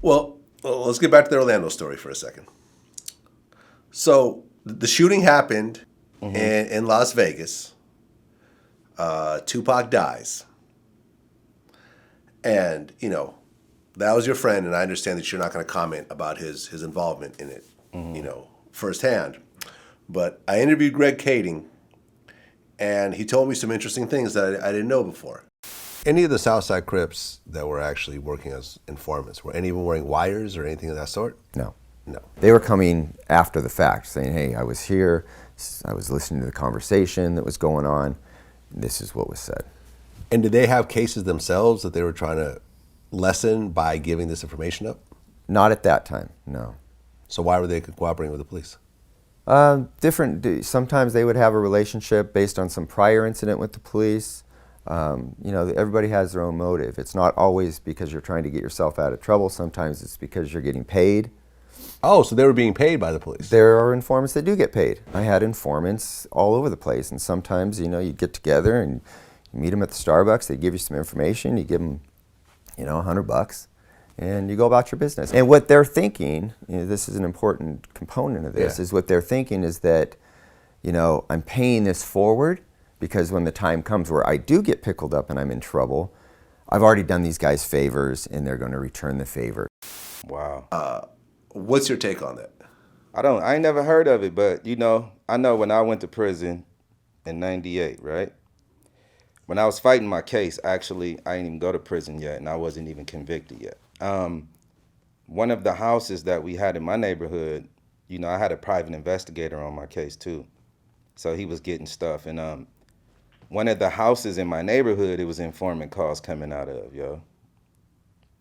Well, let's get back to the Orlando story for a second. So the shooting happened in Las Vegas. Tupac dies. And, that was your friend, and I understand that you're not going to comment about his involvement in it, firsthand. But I interviewed Greg Kading, and he told me some interesting things that I didn't know before. Any of the Southside Crips that were actually working as informants, were any of them wearing wires or anything of that sort? No. No. They were coming after the fact, saying, hey, I was here, I was listening to the conversation that was going on, and this is what was said. And did they have cases themselves that they were trying to lessen by giving this information up? Not at that time, no. So why were they cooperating with the police? Sometimes they would have a relationship based on some prior incident with the police. Everybody has their own motive. It's not always because you're trying to get yourself out of trouble. Sometimes it's because you're getting paid. Oh, so they were being paid by the police? There are informants that do get paid. I had informants all over the place, and sometimes, you get together and you meet them at the Starbucks, they give you some information, you give them, $100, and you go about your business. And what they're thinking, this is an important component of this, is what they're thinking is that, I'm paying this forward because when the time comes where I do get pickled up and I'm in trouble, I've already done these guys favors and they're going to return the favor. Wow. What's your take on that? I ain't never heard of it, but I know when I went to prison in '98, right? When I was fighting my case, actually, I didn't even go to prison yet, and I wasn't even convicted yet. One of the houses that we had in my neighborhood, I had a private investigator on my case too. So he was getting stuff. And one of the houses in my neighborhood, it was informant calls coming out of, yo.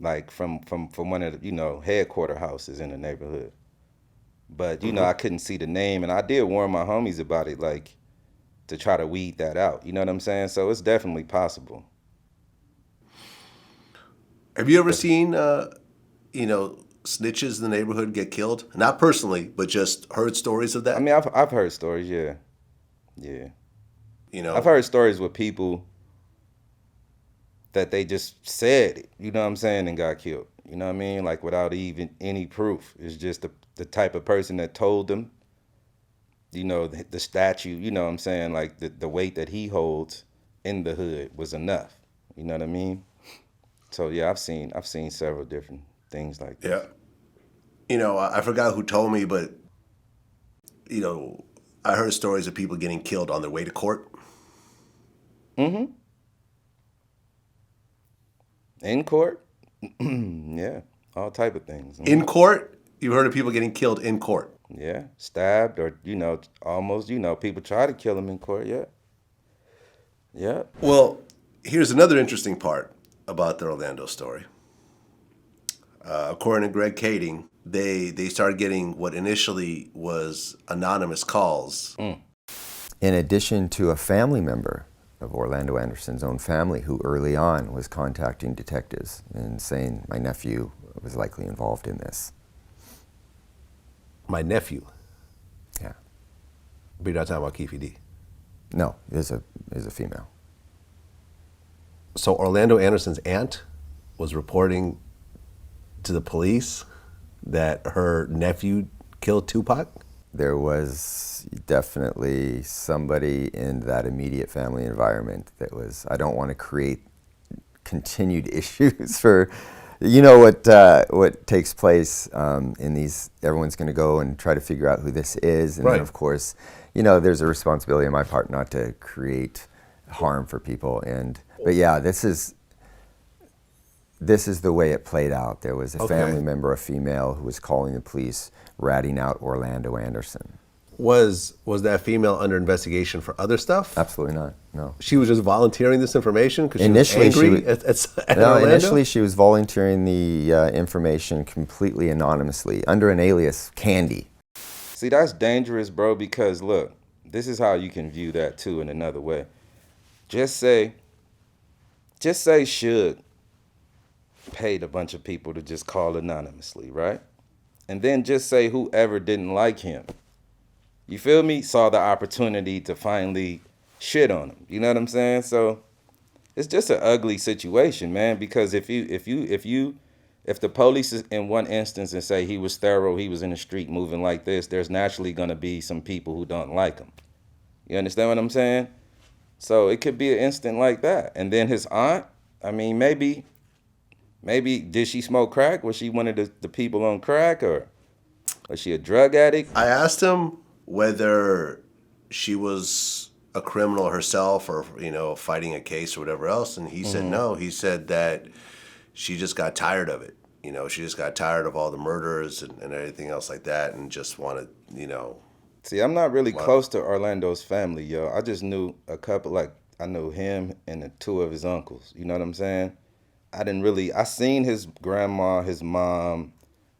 Like from one of the, headquarter houses in the neighborhood. But, I couldn't see the name, and I did warn my homies about it, like, to try to weed that out. You know what I'm saying? So it's definitely possible. Have you ever seen, snitches in the neighborhood get killed? Not personally, but just heard stories of that? I mean, I've heard stories, yeah. Yeah. I've heard stories with people that they just said it, you know what I'm saying, and got killed. You know what I mean? Like without even any proof. It's just the type of person that told them, the statue, you know what I'm saying, like the weight that he holds in the hood was enough. You know what I mean? So yeah, I've seen several different things like that. Yeah. I forgot who told me, but I heard stories of people getting killed on their way to court. Mm-hmm. In court? Yeah, all type of things. Mm-hmm. In court? You've heard of people getting killed in court? Yeah, stabbed or, almost, people try to kill them in court, yeah. Yeah. Well, here's another interesting part about the Orlando story. According to Greg Kading, they started getting what initially was anonymous calls. In addition to a family member of Orlando Anderson's own family who early on was contacting detectives and saying my nephew was likely involved in this. My nephew? Yeah. But you're not talking about Keefe D? No, is a female. So Orlando Anderson's aunt was reporting to the police that her nephew killed Tupac? There was definitely somebody in that immediate family environment that was, I don't want to create continued issues for, what takes place in these, everyone's going to go and try to figure out who this is. And right. Then of course, there's a responsibility on my part not to create harm for people. But yeah, this is the way it played out. There was a family member, a female, who was calling the police, ratting out Orlando Anderson. Was that female under investigation for other stuff? Absolutely not, no. She was just volunteering this information because she was angry at no, Orlando? Initially she was volunteering the information completely anonymously, under an alias, Candy. See, that's dangerous, bro, because look, this is how you can view that too in another way. Just say Suge paid a bunch of people to just call anonymously, right? And then just say whoever didn't like him, you feel me, saw the opportunity to finally shit on him. You know what I'm saying? So it's just an ugly situation, man, because if you if the police is in one instance and say he was thorough, he was in the street moving like this, there's naturally going to be some people who don't like him. You understand what I'm saying? So it could be an instant like that. And then his aunt, I mean, maybe did she smoke crack? Was she one of the people on crack, or was she a drug addict? I asked him whether she was a criminal herself or, fighting a case or whatever else, and he said no. He said that she just got tired of it. She just got tired of all the murders and everything else like that, and just wanted, See, I'm not really close to Orlando's family, yo. I just knew a couple, I knew him and the two of his uncles. You know what I'm saying? I seen his grandma, his mom.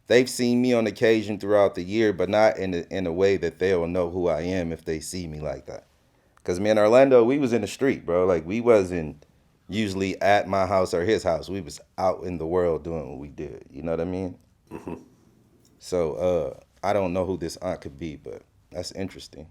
They've seen me on occasion throughout the year, but not in a way that they'll know who I am if they see me like that. Because me and Orlando, we was in the street, bro. Like, we wasn't usually at my house or his house. We was out in the world doing what we did. You know what I mean? Mm-hmm. So I don't know who this aunt could be, but that's interesting.